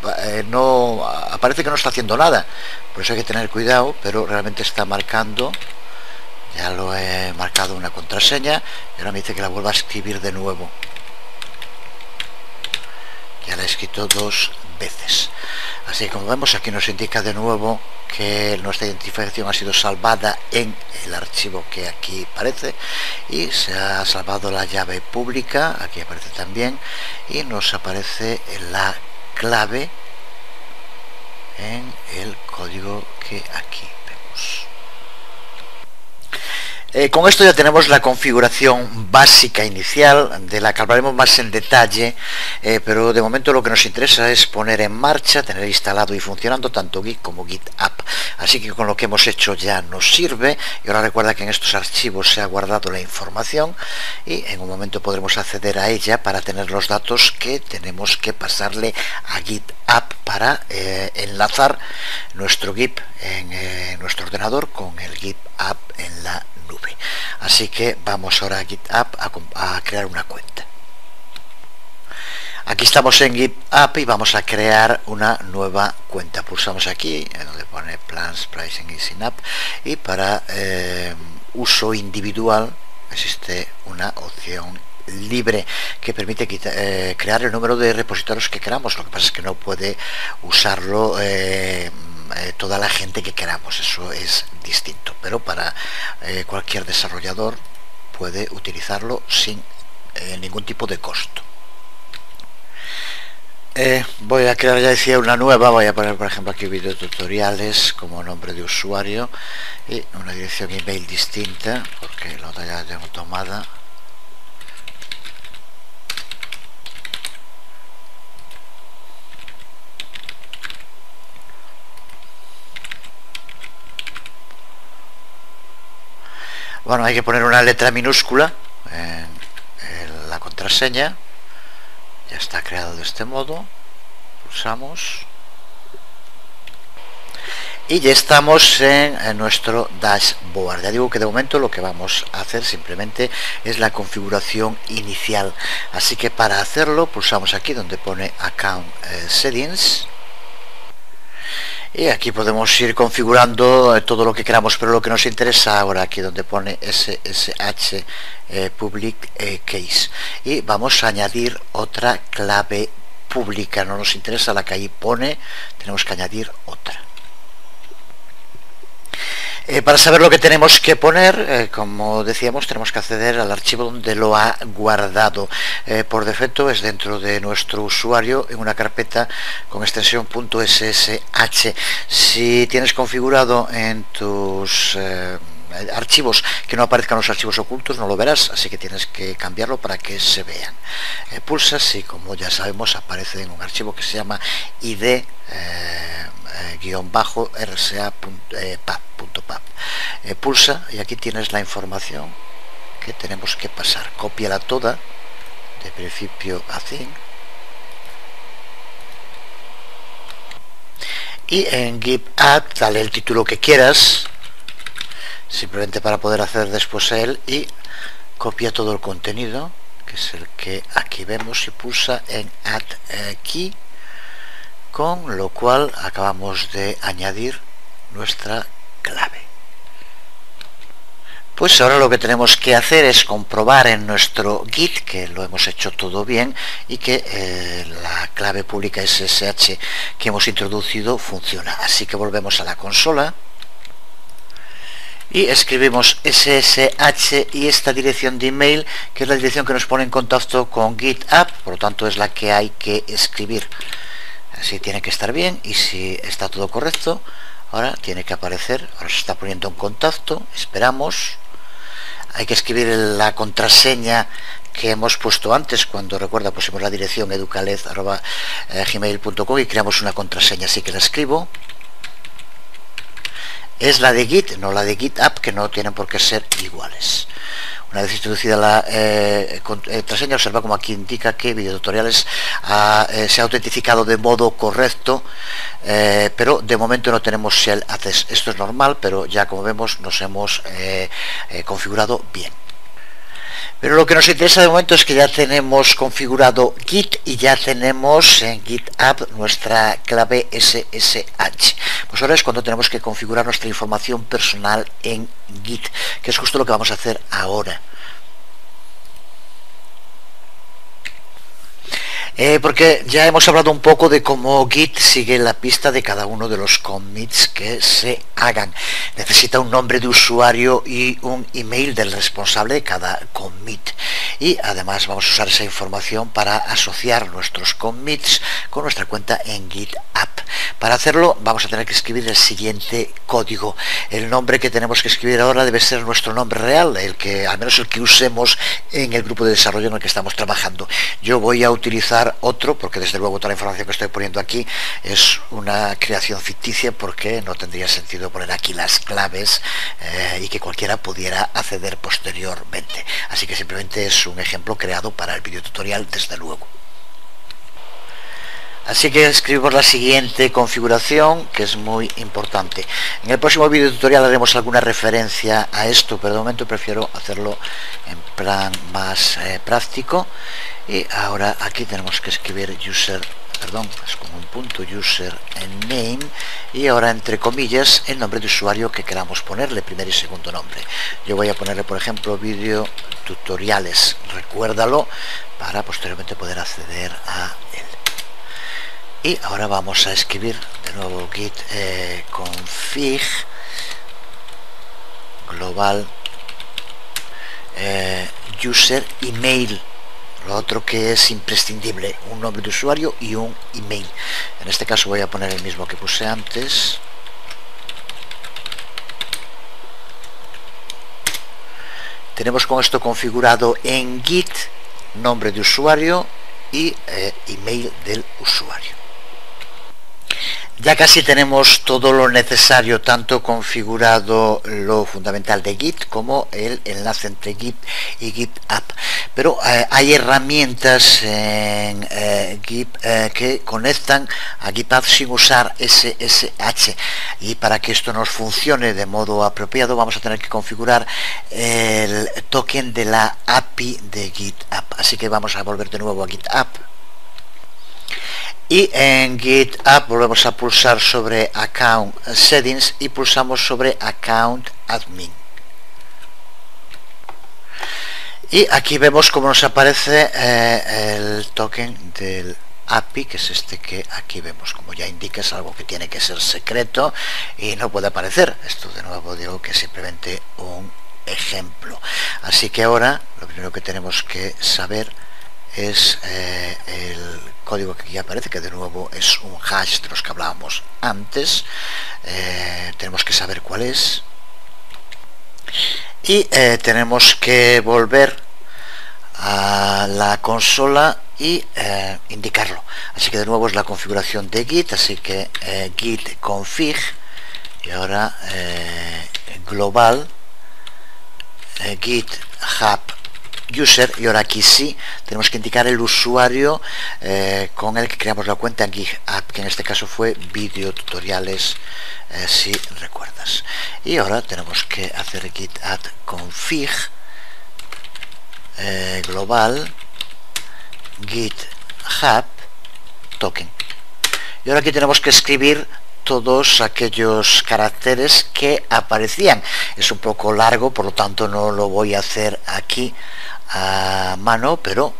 no aparece que no está haciendo nada, por eso hay que tener cuidado, pero realmente está marcando. Ya lo he marcado una contraseña y ahora me dice que la vuelva a escribir de nuevo. Ya la he escrito 2 veces. Así que, como vemos, aquí nos indica de nuevo que nuestra identificación ha sido salvada en el archivo que aquí aparece, y se ha salvado la llave pública, aquí aparece también, y nos aparece la clave en el código que aquí vemos. Con esto ya tenemos la configuración básica inicial, de la que hablaremos más en detalle, pero de momento lo que nos interesa es poner en marcha, tener instalado y funcionando tanto Git como GitHub. Así que con lo que hemos hecho ya nos sirve, y ahora recuerda que en estos archivos se ha guardado la información y en un momento podremos acceder a ella para tener los datos que tenemos que pasarle a GitHub para enlazar nuestro Git en nuestro ordenador con el GitHub en la nube. Así que vamos ahora a GitHub a crear una cuenta. Aquí estamos en GitHub y vamos a crear una nueva cuenta. Pulsamos aquí donde pone Plans, Pricing y Sign Up, y para uso individual existe una opción libre que permite crear el número de repositorios que queramos. Lo que pasa es que no puede usarlo toda la gente que queramos, eso es distinto, pero para cualquier desarrollador puede utilizarlo sin ningún tipo de costo. Voy a crear, ya decía, una nueva. Voy a poner por ejemplo aquí videotutoriales como nombre de usuario y una dirección email distinta porque la otra ya la tengo tomada. Bueno, hay que poner una letra minúscula en la contraseña. Ya está creado de este modo. Pulsamos y ya estamos en nuestro dashboard. Ya digo que de momento lo que vamos a hacer simplemente es la configuración inicial, así que para hacerlo pulsamos aquí donde pone Account Settings y aquí podemos ir configurando todo lo que queramos, pero lo que nos interesa ahora aquí donde pone SSH Public Case, y vamos a añadir otra clave pública. No nos interesa la que ahí pone, tenemos que añadir otra. Para saber lo que tenemos que poner, como decíamos, tenemos que acceder al archivo donde lo ha guardado. Por defecto es dentro de nuestro usuario en una carpeta con extensión .ssh. Si tienes configurado en tus archivos que no aparezcan los archivos ocultos, no lo verás, así que tienes que cambiarlo para que se vean. Pulsas y, como ya sabemos, aparece en un archivo que se llama id rca.pap. Pulsa y aquí tienes la información que tenemos que pasar. Cópiala toda de principio a fin y en GitHub dale el título que quieras, simplemente para poder hacer después él, y copia todo el contenido, que es el que aquí vemos, y pulsa en Add Key, con lo cual acabamos de añadir nuestra clave. Pues ahora lo que tenemos que hacer es comprobar en nuestro Git que lo hemos hecho todo bien y que la clave pública SSH que hemos introducido funciona. Así que volvemos a la consola y escribimos SSH y esta dirección de email, que es la dirección que nos pone en contacto con GitHub, por lo tanto es la que hay que escribir. Así tiene que estar bien, y si está todo correcto, ahora tiene que aparecer, ahora se está poniendo en contacto, esperamos. Hay que escribir la contraseña que hemos puesto antes, cuando, recuerda, pusimos la dirección educalez@gmail.com y creamos una contraseña, así que la escribo. Es la de Git, no la de GitHub, que no tienen por qué ser iguales. Una vez introducida la contraseña, observa como aquí indica que Videotutoriales se ha autentificado de modo correcto, pero de momento no tenemos Shell Access. Esto es normal, pero ya como vemos nos hemos configurado bien. Pero lo que nos interesa de momento es que ya tenemos configurado Git y ya tenemos en GitHub nuestra clave SSH. Pues ahora es cuando tenemos que configurar nuestra información personal en Git, que es justo lo que vamos a hacer ahora. Porque ya hemos hablado un poco de cómo Git sigue la pista de cada uno de los commits que se hagan. Necesita un nombre de usuario y un email del responsable de cada commit, y además vamos a usar esa información para asociar nuestros commits con nuestra cuenta en GitHub. Para hacerlo vamos a tener que escribir el siguiente código. El nombre que tenemos que escribir ahora debe ser nuestro nombre real, el que, al menos el que usemos en el grupo de desarrollo en el que estamos trabajando. Yo voy a utilizar otro, porque desde luego toda la información que estoy poniendo aquí es una creación ficticia, porque no tendría sentido poner aquí las claves y que cualquiera pudiera acceder posteriormente. Así que simplemente es un ejemplo creado para el videotutorial, desde luego. Así que escribimos la siguiente configuración, que es muy importante. En el próximo vídeo tutorial haremos alguna referencia a esto, pero de momento prefiero hacerlo en plan más práctico. Y ahora aquí tenemos que escribir user, perdón, es como un punto, user name, y ahora entre comillas el nombre de usuario que queramos ponerle, primer y segundo nombre. Yo voy a ponerle, por ejemplo, vídeo tutoriales, recuérdalo, para posteriormente poder acceder a él. Y ahora vamos a escribir de nuevo git config global user email, lo otro que es imprescindible, un nombre de usuario y un email. En este caso voy a poner el mismo que puse antes. Tenemos con esto configurado en git nombre de usuario y email del usuario. Ya casi tenemos todo lo necesario, tanto configurado lo fundamental de Git como el enlace entre Git y GitHub. Pero hay herramientas en Git que conectan a GitHub sin usar SSH. Y para que esto nos funcione de modo apropiado vamos a tener que configurar el token de la API de GitHub. Así que vamos a volver de nuevo a GitHub. Y en GitHub volvemos a pulsar sobre Account Settings y pulsamos sobre Account Admin. Y aquí vemos cómo nos aparece el token del API, que es este que aquí vemos. Como ya indica, es algo que tiene que ser secreto y no puede aparecer. Esto de nuevo digo que es simplemente un ejemplo. Así que ahora lo primero que tenemos que saber es el código que aquí aparece, que de nuevo es un hash de los que hablábamos antes. Tenemos que saber cuál es y tenemos que volver a la consola y indicarlo. Así que de nuevo es la configuración de Git, así que git config y ahora global GitHub user, y ahora aquí sí tenemos que indicar el usuario con el que creamos la cuenta en GitHub, que en este caso fue video tutoriales, si recuerdas. Y ahora tenemos que hacer git add config global GitHub token, y ahora aquí tenemos que escribir todos aquellos caracteres que aparecían. Es un poco largo, por lo tanto no lo voy a hacer aquí a mano, pero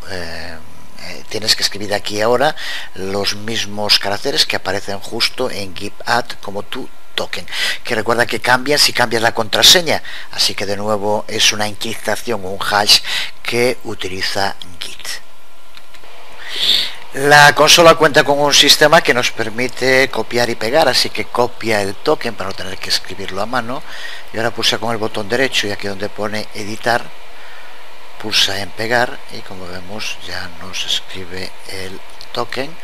tienes que escribir aquí ahora los mismos caracteres que aparecen justo en GitHub como tu token, que recuerda que cambian si cambias la contraseña, así que de nuevo es una encriptación, un hash que utiliza Git. La consola cuenta con un sistema que nos permite copiar y pegar, así que copia el token para no tener que escribirlo a mano, y ahora pulsa con el botón derecho y aquí donde pone editar pulsa en pegar, y como vemos ya nos escribe el token,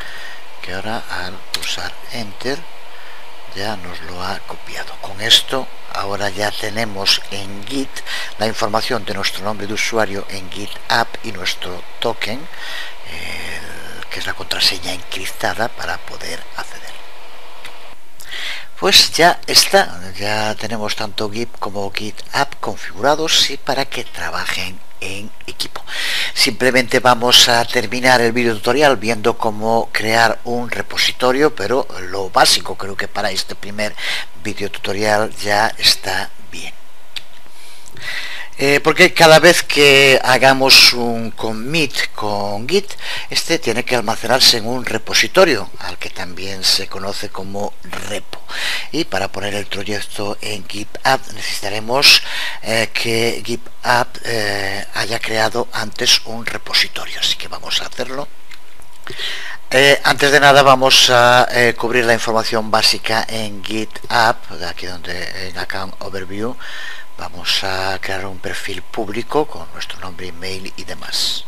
que ahora al pulsar enter ya nos lo ha copiado. Con esto ahora ya tenemos en Git la información de nuestro nombre de usuario en GitHub y nuestro token, que es la contraseña encriptada para poder acceder. Pues ya está, ya tenemos tanto Git como GitHub configurados y para que trabajen en equipo. Simplemente vamos a terminar el vídeo tutorial viendo cómo crear un repositorio, pero lo básico creo que para este primer vídeo tutorial ya está bien. Porque cada vez que hagamos un commit con Git, este tiene que almacenarse en un repositorio, al que también se conoce como repo. Y para poner el proyecto en GitHub necesitaremos que GitHub haya creado antes un repositorio, así que vamos a hacerlo. Antes de nada vamos a cubrir la información básica en GitHub, de aquí donde en Account Overview. Vamos a crear un perfil público con nuestro nombre, email y demás.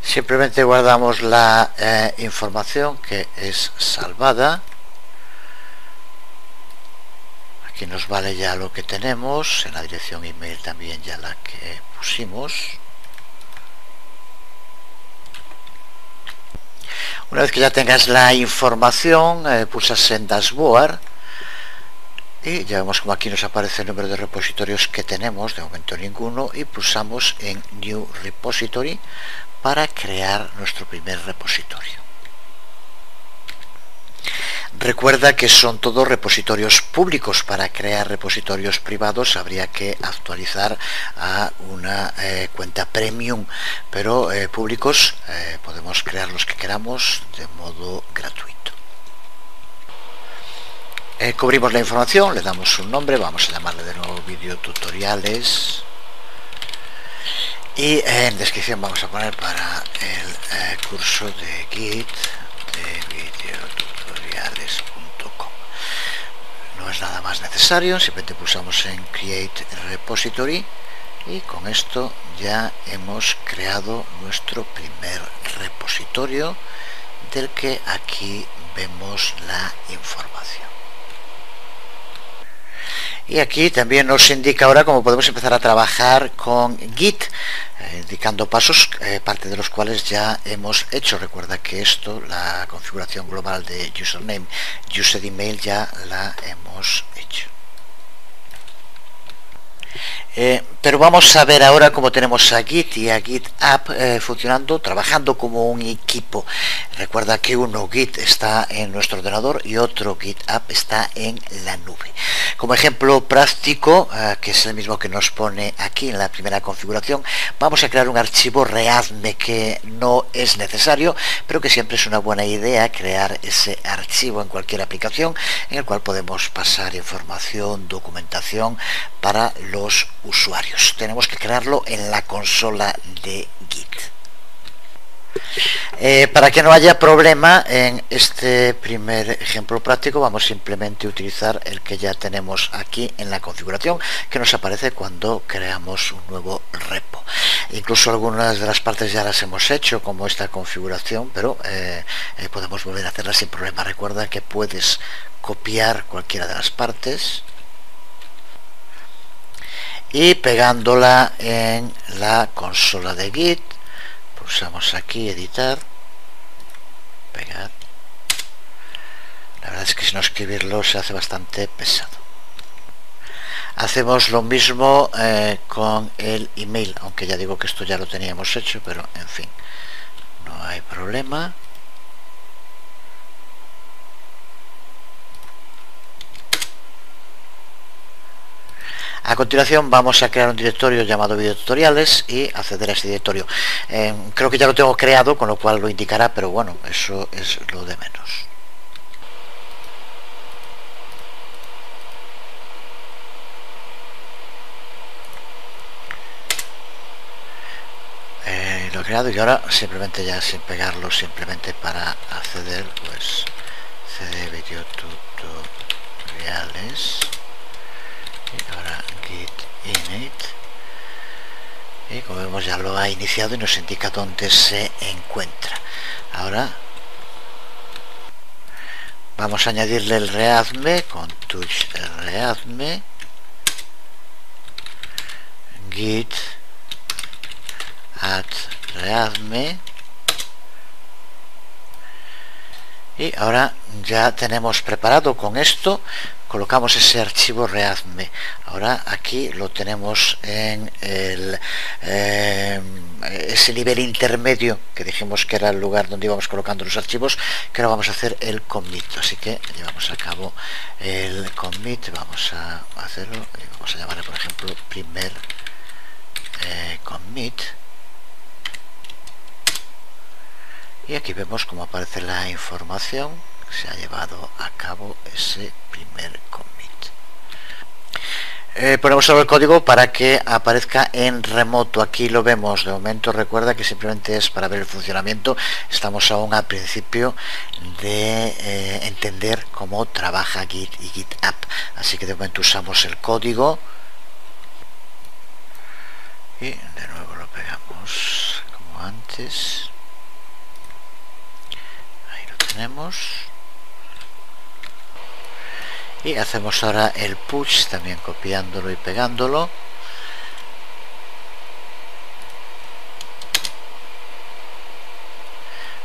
Simplemente guardamos la información que es salvada. Aquí nos vale ya lo que tenemos, en la dirección email también ya la que pusimos. Una vez que ya tengas la información, pulsas en Dashboard y ya vemos como aquí nos aparece el número de repositorios que tenemos, de momento ninguno, y pulsamos en New Repository para crear nuestro primer repositorio. Recuerda que son todos repositorios públicos. Para crear repositorios privados habría que actualizar a una cuenta premium, pero públicos podemos crear los que queramos de modo gratuito. Cubrimos la información, le damos un nombre, vamos a llamarle de nuevo videotutoriales, y en descripción vamos a poner para el curso de Git de videotutoriales.com. No es nada más necesario, simplemente pulsamos en Create Repository y con esto ya hemos creado nuestro primer repositorio, del que aquí vemos la información. Y aquí también nos indica ahora cómo podemos empezar a trabajar con Git, indicando pasos, parte de los cuales ya hemos hecho. Recuerda que esto, la configuración global de username, used email, ya la hemos hecho. Pero vamos a ver ahora cómo tenemos a Git y a GitHub funcionando, trabajando como un equipo. Recuerda que uno, Git, está en nuestro ordenador y otro, GitHub, está en la nube. Como ejemplo práctico, que es el mismo que nos pone aquí en la primera configuración, vamos a crear un archivo readme, que no es necesario, pero que siempre es una buena idea crear ese archivo en cualquier aplicación, en el cual podemos pasar información, documentación para los usuarios. Tenemos que crearlo en la consola de Git. Para que no haya problema en este primer ejemplo práctico, vamos simplemente a utilizar el que ya tenemos aquí en la configuración, que nos aparece cuando creamos un nuevo repo. Incluso algunas de las partes ya las hemos hecho, como esta configuración, pero podemos volver a hacerlas sin problema. Recuerda que puedes copiar cualquiera de las partes y pegándola en la consola de Git, pulsamos aquí editar, pegar. La verdad es que si no, escribirlo se hace bastante pesado. Hacemos lo mismo con el email, aunque ya digo que esto ya lo teníamos hecho, pero en fin, no hay problema. A continuación vamos a crear un directorio llamado videotutoriales y acceder a ese directorio. Creo que ya lo tengo creado, con lo cual lo indicará, pero bueno, eso es lo de menos. Lo he creado y ahora simplemente, ya sin pegarlo, simplemente para acceder, pues cd videotutoriales y ahora git init, y como vemos ya lo ha iniciado y nos indica dónde se encuentra. Ahora vamos a añadirle el readme con touch readme, git add readme, y ahora ya tenemos preparado con esto. Colocamos ese archivo readme. Ahora aquí lo tenemos en ese nivel intermedio que dijimos que era el lugar donde íbamos colocando los archivos, que ahora vamos a hacer el commit. Así que llevamos a cabo el commit, vamos a hacerlo y vamos a llamarle, por ejemplo, primer commit. Y aquí vemos cómo aparece la información. Se ha llevado a cabo ese primer commit. Ponemos ahora el código para que aparezca en remoto. Aquí lo vemos. De momento recuerda que simplemente es para ver el funcionamiento. Estamos aún al principio de entender cómo trabaja Git y GitHub. Así que de momento usamos el código y de nuevo lo pegamos como antes. Ahí lo tenemos. Y hacemos ahora el push, también copiándolo y pegándolo.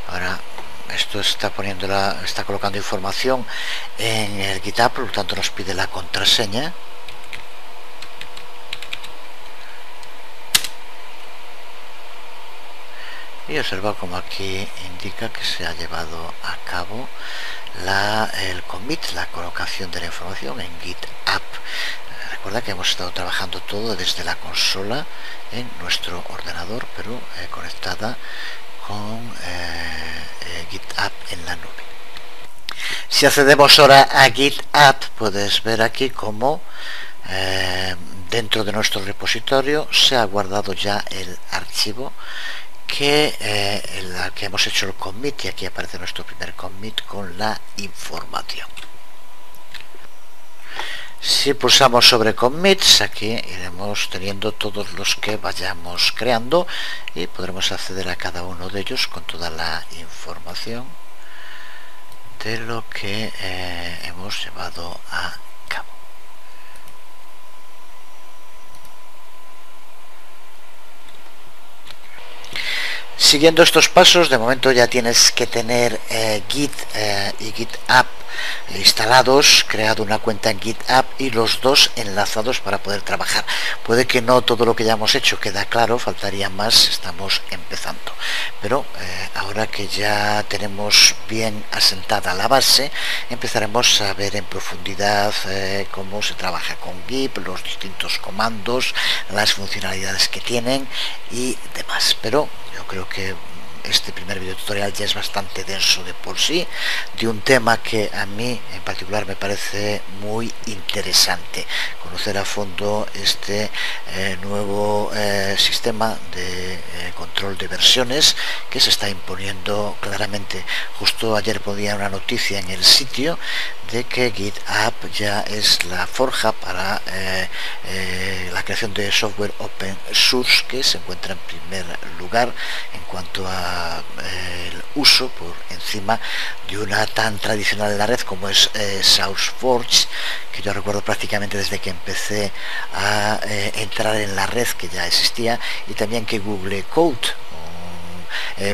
Ahora esto esto está colocando información en el GitHub, por lo tanto nos pide la contraseña. Y observa como aquí indica que se ha llevado a cabo el commit, la colocación de la información en GitHub. Recuerda que hemos estado trabajando todo desde la consola en nuestro ordenador, pero conectada con GitHub en la nube. Si accedemos ahora a GitHub, puedes ver aquí cómo dentro de nuestro repositorio se ha guardado ya el archivo al que hemos hecho el commit, y aquí aparece nuestro primer commit con la información. Si pulsamos sobre commits, aquí iremos teniendo todos los que vayamos creando y podremos acceder a cada uno de ellos con toda la información de lo que hemos llevado a cabo. Siguiendo estos pasos, de momento ya tienes que tener Git y GitHub instalados, creado una cuenta en GitHub y los dos enlazados para poder trabajar. Puede que no todo lo que ya hemos hecho queda claro, faltaría más, estamos empezando, pero ahora que ya tenemos bien asentada la base, empezaremos a ver en profundidad cómo se trabaja con Git, los distintos comandos, las funcionalidades que tienen y demás. Pero yo creo que este primer video tutorial ya es bastante denso de por sí, de un tema que a mí en particular me parece muy interesante, conocer a fondo este nuevo sistema de control de versiones que se está imponiendo claramente. Justo ayer ponía una noticia en el sitio de que GitHub ya es la forja para la creación de software open source, que se encuentra en primer lugar en cuanto a el uso por encima de una tan tradicional en la red como es SourceForge, que yo recuerdo prácticamente desde que empecé a entrar en la red, que ya existía, y también que Google Code,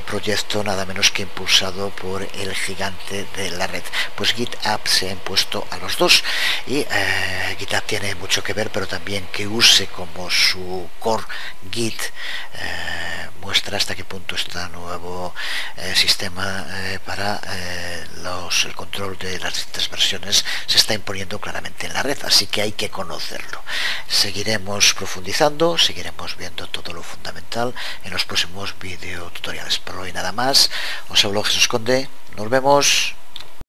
proyecto nada menos que impulsado por el gigante de la red. Pues GitHub se ha impuesto a los dos, y GitHub tiene mucho que ver, pero también que use como su core Git muestra hasta qué punto este nuevo sistema para el control de las distintas versiones se está imponiendo claramente en la red, así que hay que conocerlo. Seguiremos profundizando, seguiremos viendo todo lo fundamental en los próximos video tutoriales. Por hoy nada más, os habló Jesús Conde, nos vemos.